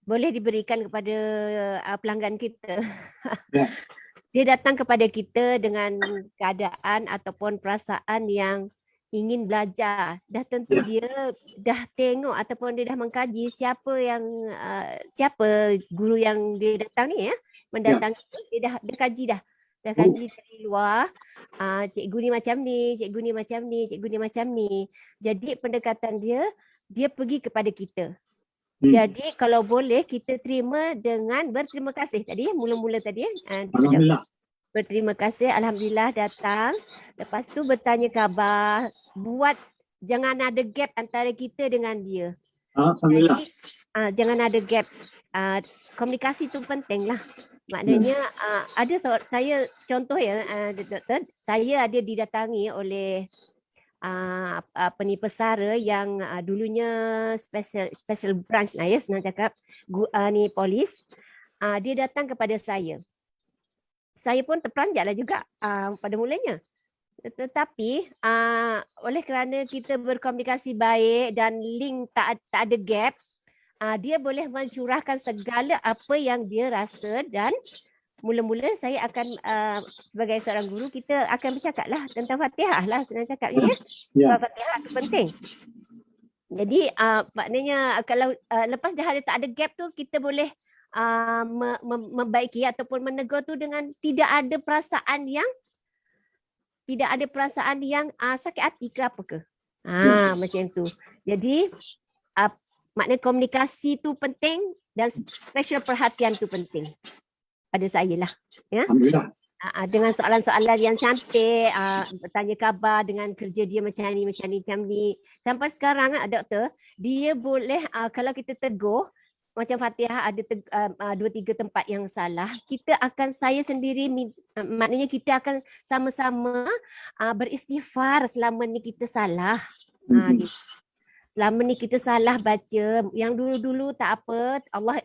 boleh diberikan kepada pelanggan kita. Ya. Dia datang kepada kita dengan keadaan ataupun perasaan yang ingin belajar. Dah tentu dia dah tengok ataupun dia dah mengkaji siapa guru yang dia datang ni mendatang. Dia dah kaji dah. Dah kaji dari luar, cikgu ni macam ni, cikgu ni macam ni, cikgu ni macam ni. Jadi pendekatan dia pergi kepada kita. Jadi kalau boleh kita terima dengan berterima kasih tadi, mula-mula tadi. Alhamdulillah. Berterima kasih, alhamdulillah datang. Lepas tu bertanya khabar, jangan ada gap antara kita dengan dia. Alhamdulillah. Jadi, jangan ada gap. Komunikasi tu penting lah. Maknanya ada saya contoh doktor, saya ada didatangi oleh pesara yang dulunya special branch lah senang cakap, ni polis. Dia datang kepada saya. Saya pun terperanjatlah juga pada mulanya. Tetapi oleh kerana kita berkomunikasi baik dan link tak ada gap, dia boleh mencurahkan segala apa yang dia rasa, dan mula-mula saya akan sebagai seorang guru kita akan bercakap lah tentang Fatihah lah senang cakapnya. Fatihah itu penting. Jadi maknanya kalau lepas dah tak ada gap tu, kita boleh membaiki ataupun menegur tu dengan tidak ada perasaan yang sakit hati ke apa ke. Macam tu. Jadi maknanya komunikasi tu penting dan special perhatian tu penting pada saya lah. Ya. Alhamdulillah. Dengan soalan-soalan yang cantik, bertanya khabar dengan kerja dia macam ni. Sampai sekarang doktor, dia boleh kalau kita tegur, macam Fatihah ada 2-3 tempat yang salah, saya sendiri maknanya kita akan sama-sama beristighfar selama ni kita salah. Gitu. Selama ni kita salah baca, yang dulu-dulu tak apa, Allah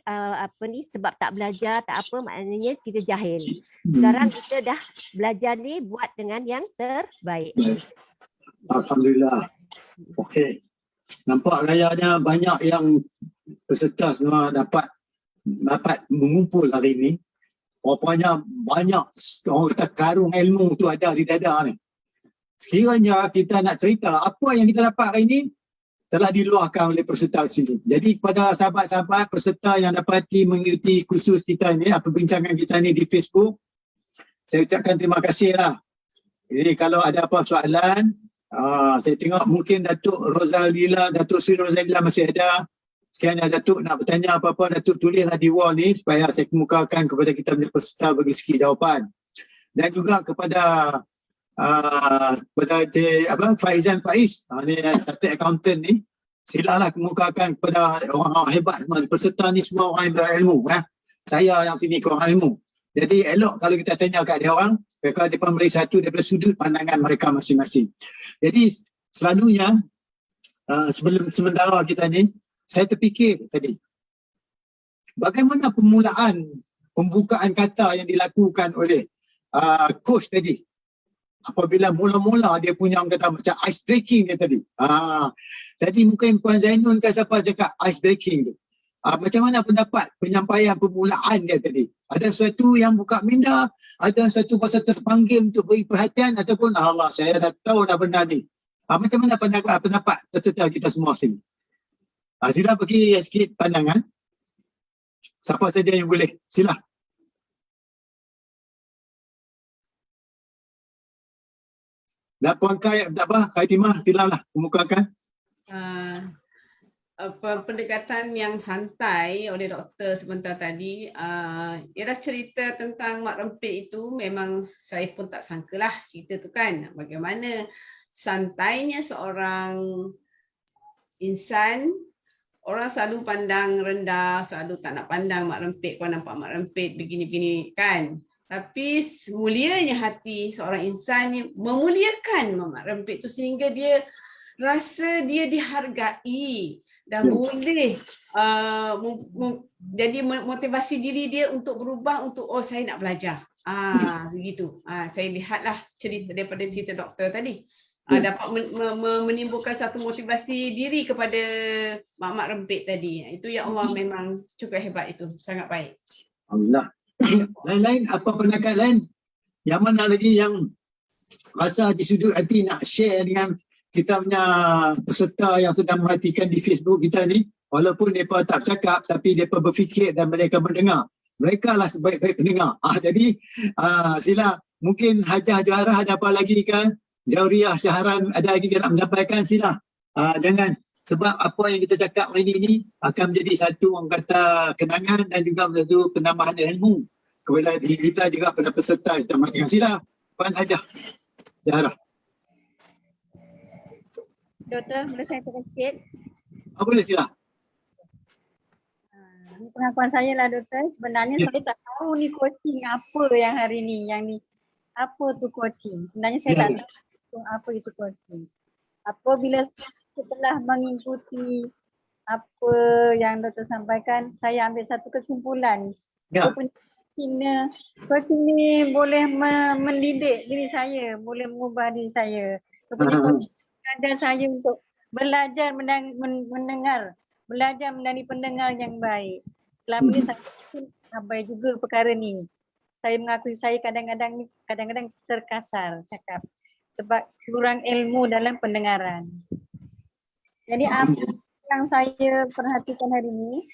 sebab tak belajar tak apa, maknanya kita jahil. Sekarang kita dah belajar ni buat dengan yang terbaik. Alhamdulillah. Okey. Nampak rayanya banyak yang peserta semua dapat mengumpul hari ini. Rupanya banyak orang kata karung ilmu tu ada di dada ni. Sekiranya kita nak cerita apa yang kita dapat hari ini telah diluahkan oleh peserta sini. Jadi kepada sahabat-sahabat peserta yang dapati mengikuti kursus kita ini, perbincangan kita ini di Facebook, saya ucapkan terima kasih lah. Jadi kalau ada apa soalan, saya tengok mungkin Datuk Sri Rozalila masih ada. Sekiranya Datuk nak bertanya apa-apa, Datuk tulislah di wall ni supaya saya kemukakan kepada kita punya peserta bagi segi jawapan. Dan juga kepada Faizan Faiz, ni chartered accountant ni, silalah kemukakan kepada orang-orang hebat semua. Peserta ni semua orang yang berilmu. Saya yang sini kurang ilmu. Jadi elok kalau kita tanya kat dia orang, mereka dia memberi satu daripada sudut pandangan mereka masing-masing. Jadi selalunya sebelum sementara kita ni, saya terfikir tadi, bagaimana pembukaan kata yang dilakukan oleh coach tadi. Apabila mula-mula dia punya orang kata macam ice breaking dia tadi. Tadi mungkin Puan Zainun kan siapa cakap ice breaking tu. Macam mana pendapat penyampaian permulaan dia tadi? Ada sesuatu yang buka minda, ada sesuatu pasal terpanggil untuk beri perhatian ataupun Allah saya dah tahu dah benda ni. Macam mana pendapat peserta kita semua sini? Sila bagi sikit pandangan. Siapa saja yang boleh, sila. Dan Puan Kak Timah, silalah kemukakan. Pendekatan yang santai oleh doktor sebentar tadi, ialah cerita tentang Mak Rempit itu memang saya pun tak sangkalah cerita tu kan. Bagaimana santainya seorang insan, orang selalu pandang rendah, selalu tak nak pandang Mak Rempit, kau nampak Mak Rempit begini-begini kan. Tapi mulianya hati seorang insan yang memuliakan Mak Rempit tu sehingga dia rasa dia dihargai dan boleh jadi motivasi diri dia untuk berubah untuk saya nak belajar. Begitu. Saya lihatlah cerita daripada cerita doktor tadi. Dapat menimbulkan satu motivasi diri kepada Mak Rempit tadi. Itu ya Allah memang cukup hebat itu. Sangat baik. Alhamdulillah. Lain-lain apa pendapat lain? Yang mana lagi yang rasa di sudut hati nak share dengan kita punya peserta yang sedang merhatikan di Facebook kita ni, walaupun mereka tak cakap tapi mereka berfikir dan mereka mendengar. Mereka lah sebaik-baik pendengar. Jadi sila, mungkin Hajah Johara ada apa lagi kan? Zauriah Syaharan ada lagi nak menyampaikan, sila. Jangan, sebab apa yang kita cakap hari ini akan menjadi satu orang kata kenangan dan juga satu penambahan ilmu kepada diri kita juga pada peserta yang sedang merhatikan. Sila, Puan Hajah Johara. Doktor, boleh saya tanya sikit? Boleh, sila. Ini pengakuan saya lah doktor. Sebenarnya saya tak tahu ni coaching apa yang hari ni. Yang ni apa tu coaching? Sebenarnya saya tak tahu apa itu coaching. Apabila setelah mengikuti apa yang doktor sampaikan, saya ambil satu kesimpulan. Coaching ni boleh mendidik diri saya, boleh mengubah diri saya. Ada saya untuk belajar mendengar, belajar menjadi pendengar yang baik. Selama ni saya abai juga perkara ni. Saya mengakui saya kadang-kadang terkasar cakap sebab kurang ilmu dalam pendengaran. Jadi apa yang saya perhatikan hari ini,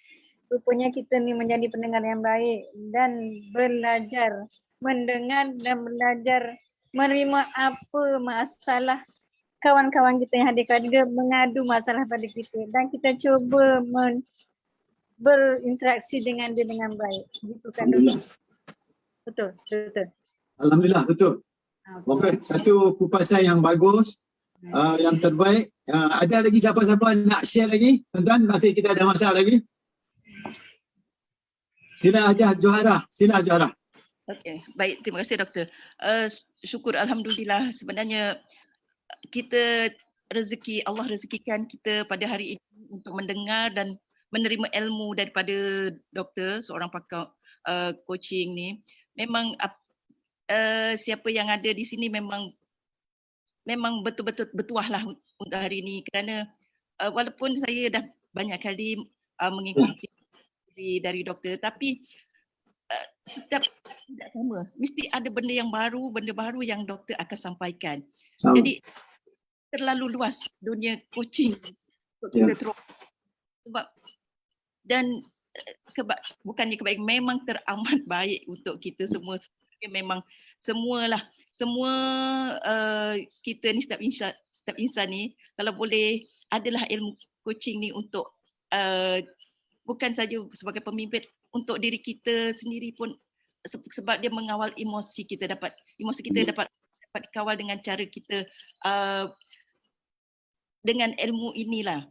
rupanya kita ni menjadi pendengar yang baik dan belajar mendengar dan belajar menerima apa masalah kawan-kawan kita yang hadir juga mengadu masalah pada kita dan kita cuba berinteraksi dengan dia dengan baik. Gitu kan doktor? Betul. Alhamdulillah, betul. Okey, satu kupasan yang bagus, yang terbaik. Ada lagi siapa-siapa nak share lagi? Tuan-tuan, masih kita ada masa lagi. Sila Hajah Johara. Sila Johara. Okey, baik, terima kasih doktor. Syukur alhamdulillah, sebenarnya kita Allah rezekikan kita pada hari ini untuk mendengar dan menerima ilmu daripada doktor, seorang pakar coaching ni. Memang siapa yang ada di sini memang betul-betul bertuah lah untuk hari ini, kerana walaupun saya dah banyak kali mengikuti dari doktor, tapi setiap tidak sama, mesti ada benda baru yang doktor akan sampaikan. Jadi terlalu luas dunia coaching untuk kita terus sebab dan bukannya kebaikan, memang teramat baik untuk kita semua. Memang semua kita ni setiap insan ni kalau boleh adalah ilmu coaching ni untuk bukan saja sebagai pemimpin, untuk diri kita sendiri pun, sebab dia mengawal emosi kita dapat dikawal dengan cara kita dengan ilmu inilah.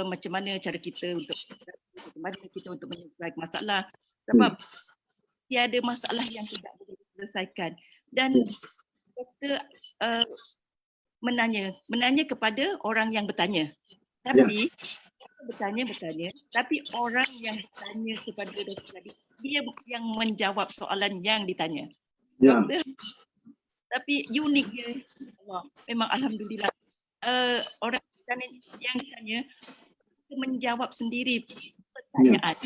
Macam mana cara kita untuk menyelesaikan masalah, sebab tiada masalah yang tidak boleh diselesaikan. Dan kita menanya kepada orang yang bertanya, tapi bertanya, tapi orang yang bertanya kepada doktor tadi, dia yang menjawab soalan yang ditanya. Ya. doktor. Tapi unik dia. Allah. Memang alhamdulillah. Orang yang ditanya menjawab sendiri pertanyaan.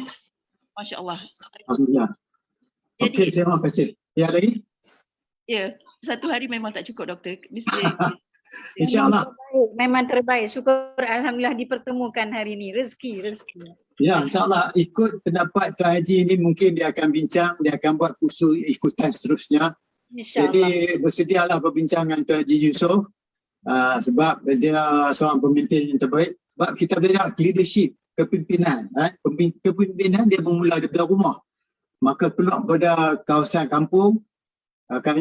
Masya Allah. Alhamdulillah. Okey, terima kasih. Ya lagi? Ya, satu hari memang tak cukup doktor. Mesti InsyaAllah. Memang terbaik. Syukur alhamdulillah dipertemukan hari ini. Rezeki. Ya, insyaAllah ikut pendapat Tuan Haji ni mungkin dia akan bincang, dia akan buat kursus ikutan seterusnya. Jadi bersedialah berbincang dengan Tuan Haji Yusof sebab dia seorang pemimpin yang terbaik. Sebab kita belajar leadership, kepimpinan. Kepimpinan dia bermula daripada rumah. Maka keluar pada kawasan kampung,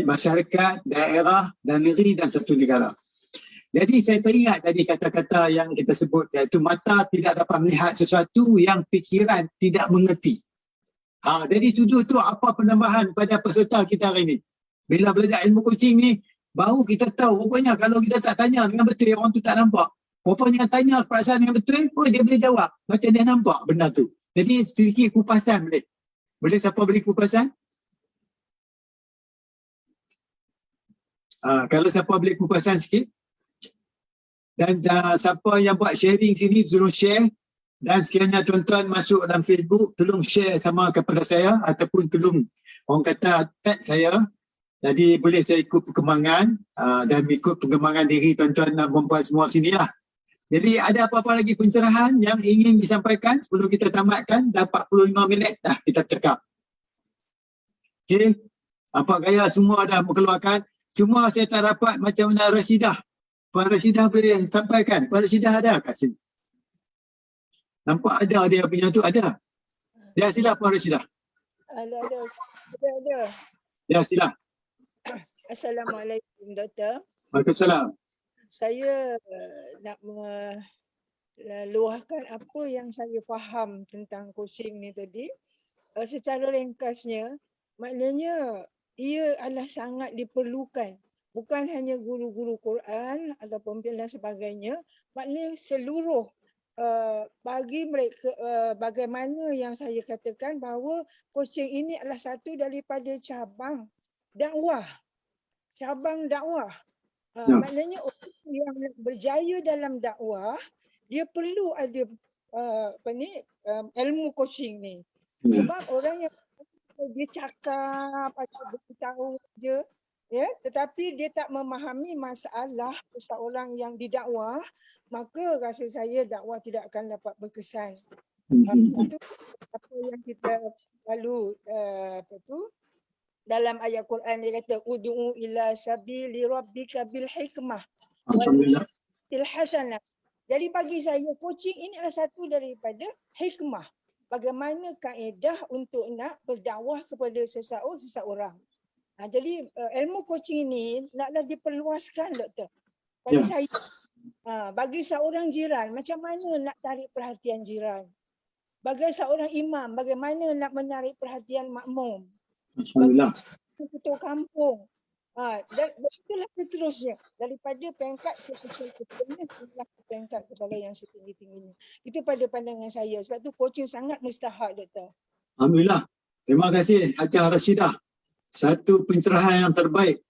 masyarakat, daerah dan negeri dan satu negara. Jadi saya teringat tadi kata-kata yang kita sebut, iaitu mata tidak dapat melihat sesuatu yang fikiran tidak mengerti. Jadi sudut tu apa penambahan pada peserta kita hari ini. Bila belajar ilmu coaching ni, baru kita tahu rupanya kalau kita tak tanya dengan betul, orang tu tak nampak. Rupanya tanya perasaan yang betul, dia boleh jawab. Macam dia nampak benda tu. Jadi sedikit kupasan boleh. Boleh siapa beri kupasan? Kalau siapa beli kupasan sikit. Dan siapa yang buat sharing sini tolong share. Dan sekiranya tuan-tuan masuk dalam Facebook, tolong share sama kepada saya ataupun tolong orang kata tag saya. Jadi boleh saya ikut perkembangan dan ikut perkembangan diri tuan-tuan dan perempuan semua sini lah. Jadi ada apa-apa lagi pencerahan yang ingin disampaikan sebelum kita tamatkan? Dah 45 minit dah kita cakap. Okey. Apa gaya semua dah mengeluarkan. Cuma saya tak dapat macam mana Rashidah. Puan Rashidah boleh sampaikan. Puan Rashidah ada kat sini? Nampak ada dia punya tu ada. Ya sila Puan Rashidah. Ada. Ya sila. Assalamualaikum doktor. Waalaikumsalam. Saya nak meluahkan apa yang saya faham tentang coaching ni tadi. Secara ringkasnya, maknanya ia adalah sangat diperlukan. Bukan hanya guru-guru Quran ataupun dan sebagainya, maknanya seluruh bagi mereka bagaimana yang saya katakan bahawa coaching ini adalah satu daripada cabang dakwah. Maknanya orang yang berjaya dalam dakwah, dia perlu ada ilmu coaching ni. Sebab orang yang dia cakap atau beritahu je, ya, tetapi dia tak memahami masalah seseorang yang didakwah, maka rasa saya dakwah tidak akan dapat berkesan. Itu apa yang kita lalu dalam ayat Quran dia kata ud'u ila sabili rabbika bil hikmah wal hasanah. Jadi bagi saya coaching ini adalah satu daripada hikmah. Bagaimana kaedah untuk nak berdakwah kepada seseorang. Jadi ilmu coaching ini naklah diperluaskan doktor. Bagi saya, bagi seorang jiran, macam mana nak tarik perhatian jiran. Bagi seorang imam, bagaimana nak menarik perhatian makmum. Alhamdulillah. Ketua kampung. Dan itulah seterusnya. Daripada pengkat sekecil-kecilnya hingga pengkat kepala yang setinggi-tingginya. Itu pada pandangan saya. Sebab tu coaching sangat mustahak doktor. Alhamdulillah. Terima kasih Hajah Rashidah. Satu pencerahan yang terbaik.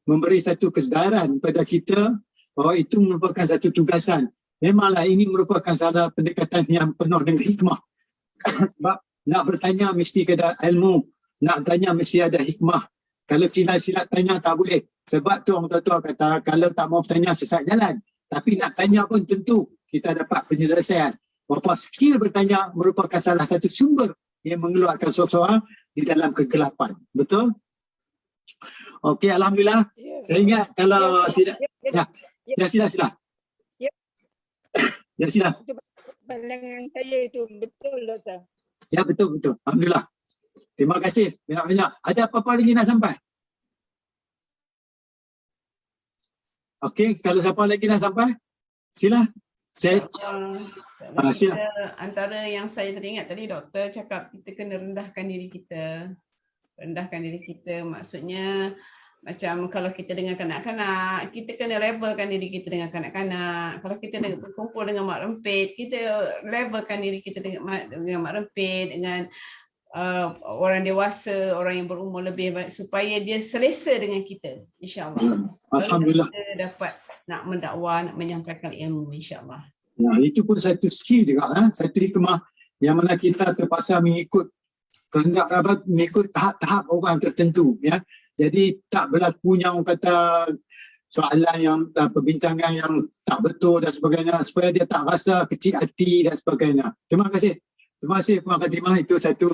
Memberi satu kesedaran kepada kita bahawa itu merupakan satu tugasan. Memanglah ini merupakan salah pendekatan yang penuh dengan hikmah. Sebab nak bertanya mesti ada ilmu. Nak tanya mesti ada hikmah. Kalau silat-silat tanya tak boleh. Sebab tu orang tua kata kalau tak mau bertanya sesat jalan. Tapi nak tanya pun tentu kita dapat penyelesaian. Berapa skill bertanya merupakan salah satu sumber yang mengeluarkan seseorang di dalam kegelapan. Betul? Okey, alhamdulillah. Saya ingat kalau tidak sila. Ya sila. Pandangan saya itu betul doktor. Ya betul. Alhamdulillah. Terima kasih banyak-banyak. Ada apa-apa lagi nak sampai? Okey, kalau siapa lagi nak sampai? Sila. Sila. Antara yang saya teringat tadi doktor cakap kita kena rendahkan diri kita. Rendahkan diri kita maksudnya macam kalau kita dengan kanak-kanak, kita kena levelkan diri kita dengan kanak-kanak. Kalau kita berkumpul dengan mak rempit, kita levelkan diri kita dengan mak rempit, dengan orang dewasa, orang yang berumur lebih baik, supaya dia selesa dengan kita, insya-Allah. Alhamdulillah. Kita dapat nak mendakwah, nak menyampaikan ilmu, insya-Allah. Nah, itu pun satu skill juga, satu hikmah yang mana kita terpaksa mengikut mengikut tahap-tahap orang tertentu, ya. Jadi tak berlakunya orang kata soalan yang perbincangan yang tak betul dan sebagainya, supaya dia tak rasa kecil hati dan sebagainya. Terima kasih. Terima kasih Puan Khatimah, itu satu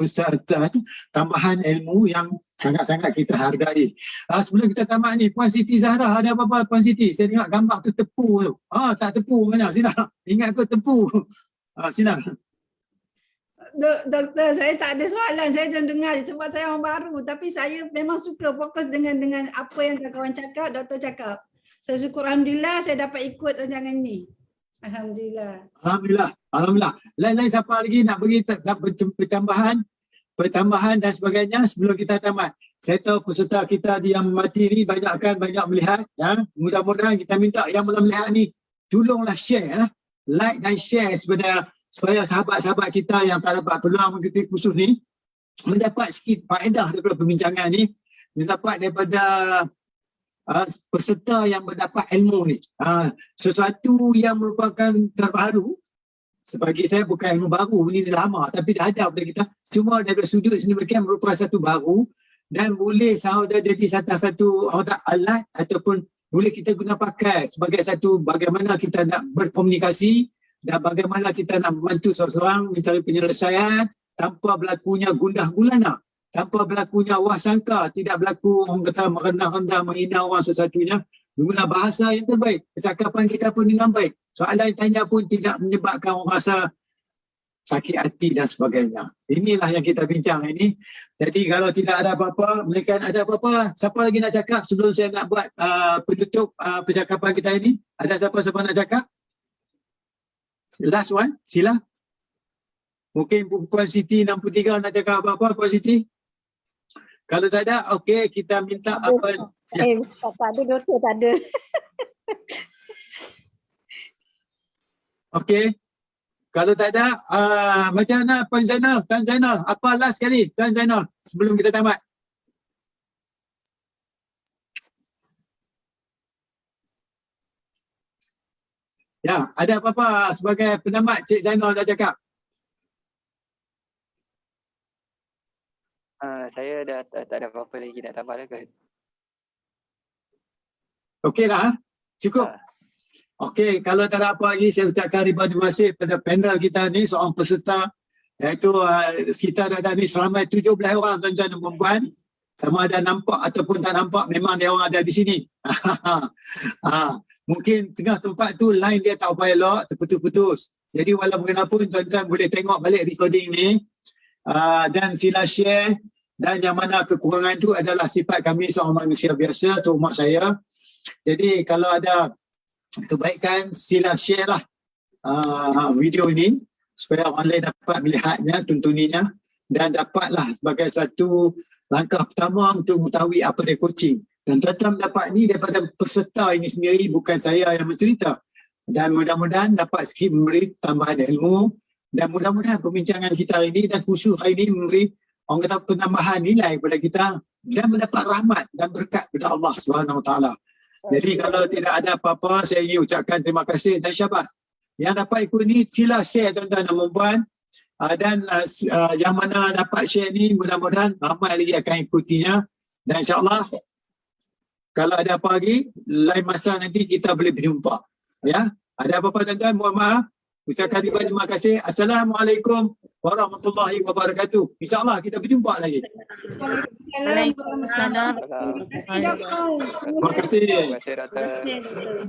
tambahan ilmu yang sangat-sangat kita hargai. Sebelum kita tamat ni, Puan Siti Zahra, ada apa-apa Puan Siti? Saya tengok gambar tu tepu tu. Tak tepu mana? Sila. Ingat ke tepu? Sila. Doktor, saya tak ada soalan, saya jangan dengar sebab saya orang baru, tapi saya memang suka fokus dengan apa yang kawan cakap, doktor cakap. Saya syukur alhamdulillah saya dapat ikut rancangan ni. Alhamdulillah. Alhamdulillah. Lain-lain siapa lagi nak bagi pertambahan dan sebagainya sebelum kita tamat. Saya tahu peserta kita yang mati ni banyak melihat, ya. Mudah-mudahan kita minta yang belum melihat ni tolonglah share, like dan share supaya sahabat-sahabat kita yang tak dapat peluang mengikuti kursus ni mendapat sikit faedah daripada perbincangan ni, mendapat daripada peserta yang mendapat ilmu ni. Sesuatu yang merupakan terbaru, sebagi saya bukan ilmu baru, ini dah lama tapi dah ada pada kita, cuma daripada sudut sedemikian merupakan satu baru dan boleh jadi satu alat ataupun boleh kita guna pakai sebagai satu bagaimana kita nak berkomunikasi dan bagaimana kita nak membantu seseorang mencari penyelesaian tanpa berlakunya gundah gulana, tanpa berlakunya wasangka, tidak berlaku orang kata merendah-rendah, menghina orang sesatunya, guna bahasa yang terbaik, percakapan kita pun dengan baik, soalan tanya pun tidak menyebabkan orang rasa sakit hati dan sebagainya. Inilah yang kita bincang ini. Jadi kalau tidak ada apa-apa, mereka ada apa-apa, siapa lagi nak cakap sebelum saya nak buat penutup percakapan kita ini? Ada siapa-siapa nak cakap? Last one, sila. Mungkin Puan Siti 63 nak cakap apa-apa, Puan Siti? Kalau tak ada, okey, kita minta apa? Tak ada, doktor, tak ada. Okey. Kalau tak ada, macam mana Puan Zainal? Tuan Zainal, apa last sekali Tuan Zainal sebelum kita tamat? Ya, ada apa-apa sebagai penamat Cik Zainal dah cakap? Saya dah tak ada apa-apa lagi nak tambah dah ke? Okey dah, cukup. Okey, kalau tak ada apa lagi, saya ucapkan ribuan terima kasih pada panel kita ni, seorang peserta, iaitu kita ada ni seramai 17 orang tuan-tuan dan puan-puan. Sama ada nampak ataupun tak nampak, memang dia orang ada di sini. Mungkin tengah tempat tu line dia tak upaya elok, terputus-putus. Jadi walaupun bagaimanapun tuan-tuan boleh tengok balik recording ni dan sila share, dan yang mana kekurangan tu adalah sifat kami seorang manusia biasa, tu umat saya. Jadi kalau ada kebaikan sila share lah video ini supaya orang lain dapat melihatnya, tuntuninya dan dapatlah sebagai satu langkah pertama untuk mengetahui apa dia coaching. Dan tuan-tuan dapat ni daripada peserta ini sendiri, bukan saya yang mencerita. Dan mudah-mudahan dapat sikit memberi tambahan ilmu dan mudah-mudahan perbincangan kita hari ini dan kursus hari ini memberi orang kata penambahan nilai kepada kita dan mendapat rahmat dan berkat kepada Allah Subhanahu Wa Taala. Jadi kalau tidak ada apa-apa, saya ingin ucapkan terima kasih dan syabas. Yang dapat ikut ni sila share tuan-tuan dan puan-puan, dan yang mana dapat share ni mudah-mudahan ramai lagi akan ikutinya. Dan insya-Allah kalau ada apa lagi, lain masa nanti kita boleh berjumpa. Ya, ada apa-apa tuan-tuan, mohon maaf. Ucapkan terima kasih. Assalamualaikum warahmatullahi wabarakatuh. InsyaAllah kita berjumpa lagi. Waalaikumsalam. Terima kasih. Terima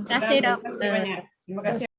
kasih, doktor. Terima kasih.